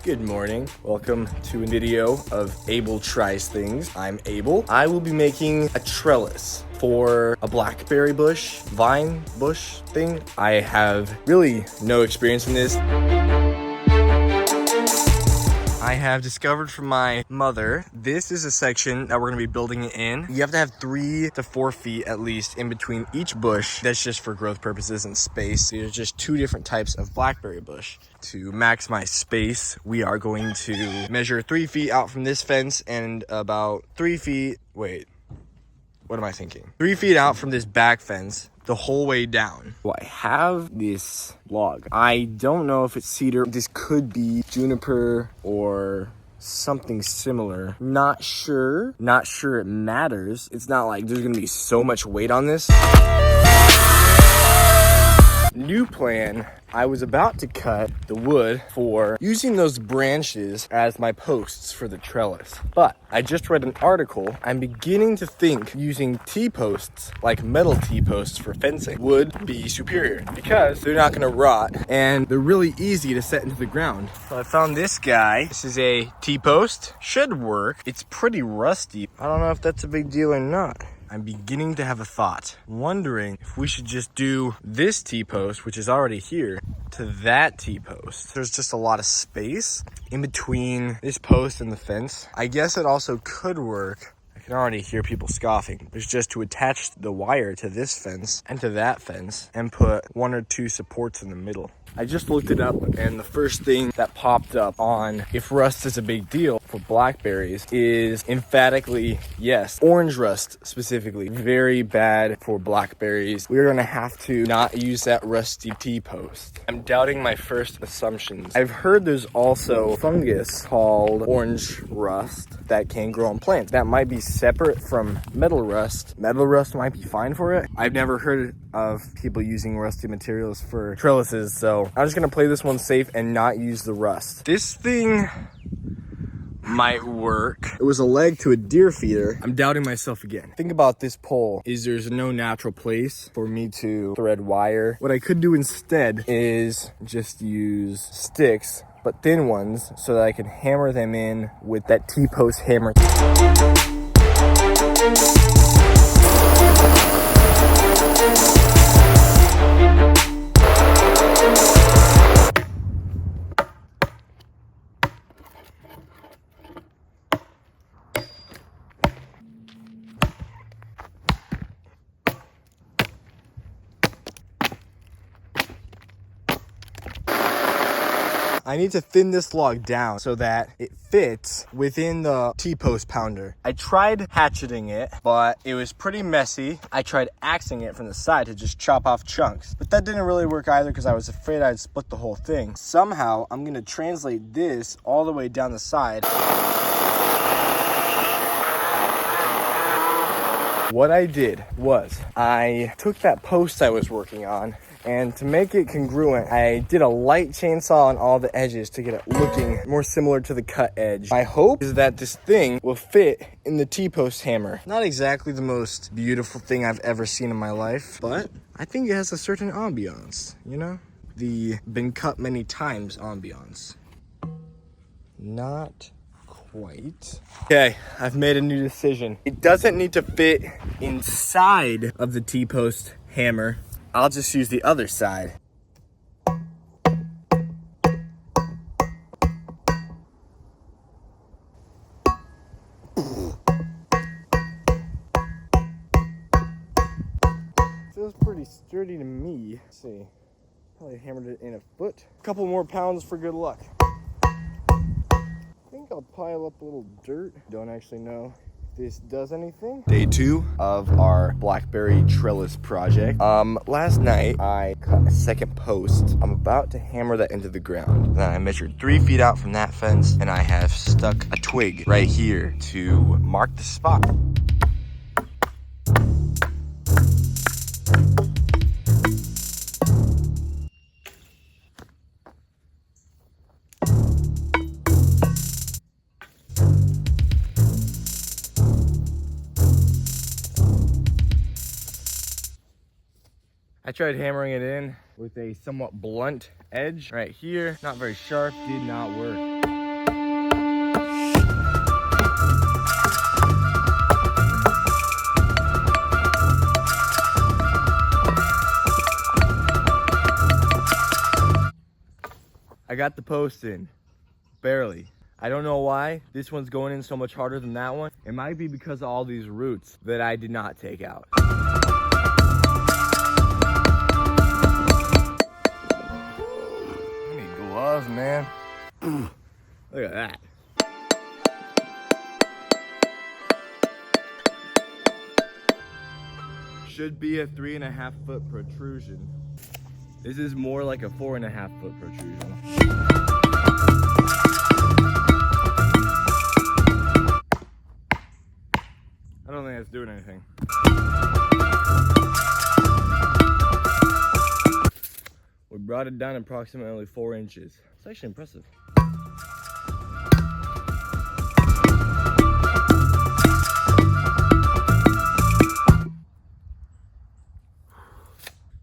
Good morning. Welcome to a video of ABEL Tries Things. I'm Abel. I will be making a trellis for a blackberry bush, vine bush thing. I have really no experience in this. I have discovered from my mother, this is a section that we're gonna be building it in. You have to have 3 to 4 feet at least in between each bush. That's just for growth purposes and space. There's just 2 different types of blackberry bush. To maximize space, we are going to measure 3 feet out from this fence and about 3 feet, wait, what am I thinking? 3 feet out from this back fence, the whole way down. Well, I have this log. I don't know if it's cedar. This could be juniper or something similar. Not sure. Not sure it matters. It's not like there's gonna be so much weight on this. New plan, I was about to cut the wood for using those branches as my posts for the trellis. But I just read an article. I'm beginning to think using T-posts, like metal T-posts for fencing, would be superior because they're not gonna rot and they're really easy to set into the ground. So I found this guy. This is a T-post. Should work. It's pretty rusty. I don't know if that's a big deal or not. I'm beginning to have a thought, wondering if we should just do this T-post, which is already here, to that T-post. There's just a lot of space in between this post and the fence. I guess it also could work. I can already hear people scoffing. It's just to attach the wire to this fence and to that fence and put 1 or 2 supports in the middle. I just looked it up, and the first thing that popped up on if rust is a big deal for blackberries is emphatically yes. Orange rust specifically, very bad for blackberries. We're gonna have to not use that rusty T-post. I'm doubting my first assumptions. I've heard there's also fungus called orange rust that can grow on plants. That might be separate from metal rust. Metal rust might be fine for it. I've never heard of people using rusty materials for trellises, so I'm just gonna play this one safe and not use the rust. This thing might work. It was a leg to a deer feeder. I'm doubting myself again. Think about this pole is there's no natural place for me to thread wire. What I could do instead is just use sticks, but thin ones, so that I can hammer them in with that T-post hammer. I need to thin this log down so that it fits within the T-post pounder. I tried hatcheting it, but it was pretty messy. I tried axing it from the side to just chop off chunks, but that didn't really work either because I was afraid I'd split the whole thing. Somehow, I'm gonna translate this all the way down the side. What I did was I took that post I was working on, and to make it congruent, I did a light chainsaw on all the edges to get it looking more similar to the cut edge. My hope is that this thing will fit in the T-post hammer. Not exactly the most beautiful thing I've ever seen in my life, but I think it has a certain ambiance, you know? The been cut many times ambiance. Not quite. Okay, I've made a new decision. It doesn't need to fit inside of the T-post hammer. I'll just use the other side. Feels pretty sturdy to me. Let's see, probably hammered it in a foot. A couple more pounds for good luck. I think I'll pile up a little dirt. Don't actually know this does anything. Day 2 of our blackberry trellis project. Last night I cut a second post. I'm about to hammer that into the ground. Then I measured 3 feet out from that fence, and I have stuck a twig right here to mark the spot. I tried hammering it in with a somewhat blunt edge right here. Not very sharp, did not work. got the post in, barely. I don't know why this one's going in so much harder than that one. It might be because of all these roots that I did not take out. I need gloves, man. Look at that. Should be a 3.5 foot protrusion. This is more like a 4.5 foot protrusion. I don't think that's doing anything. We brought it down approximately 4 inches. It's actually impressive.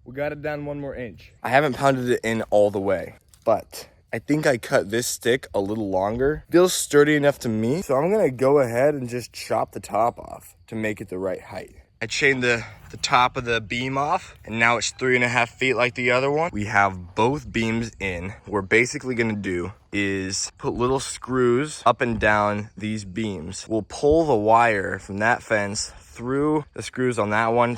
We got it down 1 more inch. I haven't pounded it in all the way, but I think I cut this stick a little longer. Feels sturdy enough to me, so I'm gonna go ahead and just chop the top off to make it the right height. I chained the top of the beam off, and now it's 3.5 feet like the other one. We have both beams in. What we're basically gonna do is put little screws up and down these beams. We'll pull the wire from that fence through the screws on that one,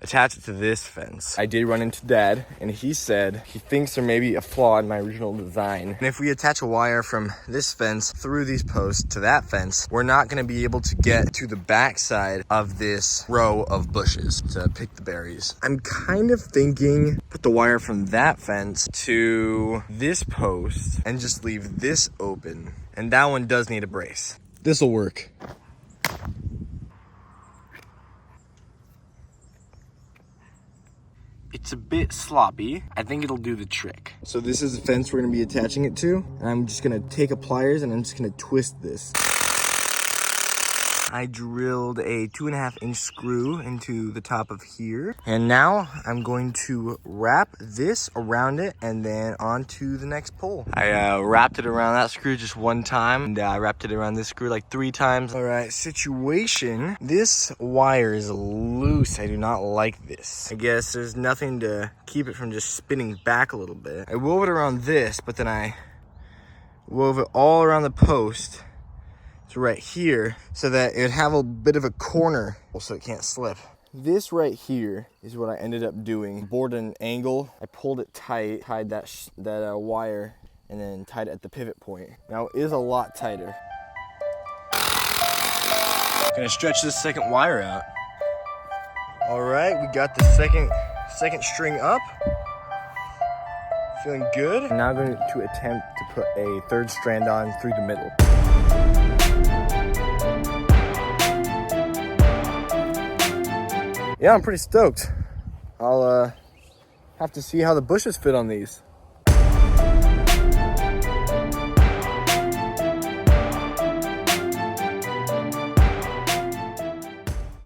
attach it to this fence. I did run into Dad, and he said he thinks there may be a flaw in my original design. And if we attach a wire from this fence through these posts to that fence, we're not gonna be able to get to the back side of this row of bushes to pick the berries. I'm kind of thinking put the wire from that fence to this post and just leave this open. And that one does need a brace. This'll work. It's a bit sloppy. I think it'll do the trick. So this is the fence we're gonna be attaching it to. And I'm just gonna take a pliers and I'm just gonna twist this. I drilled a 2.5 inch screw into the top of here. And now I'm going to wrap this around it and then onto the next pole. I wrapped it around that screw just 1 time, and I wrapped it around this screw like 3 times. All right, situation. This wire is loose. I do not like this. I guess there's nothing to keep it from just spinning back a little bit. I wove it around this, but then I wove it all around the post. So right here, so that it would have a bit of a corner so it can't slip. This right here is what I ended up doing. Bored at an angle, I pulled it tight, tied that wire, and then tied it at the pivot point. Now it is a lot tighter. Gonna stretch this second wire out. All right, we got the second string up. Feeling good. I'm now going to attempt to put a 3rd strand on through the middle. Yeah, I'm pretty stoked. I'll have to see how the bushes fit on these.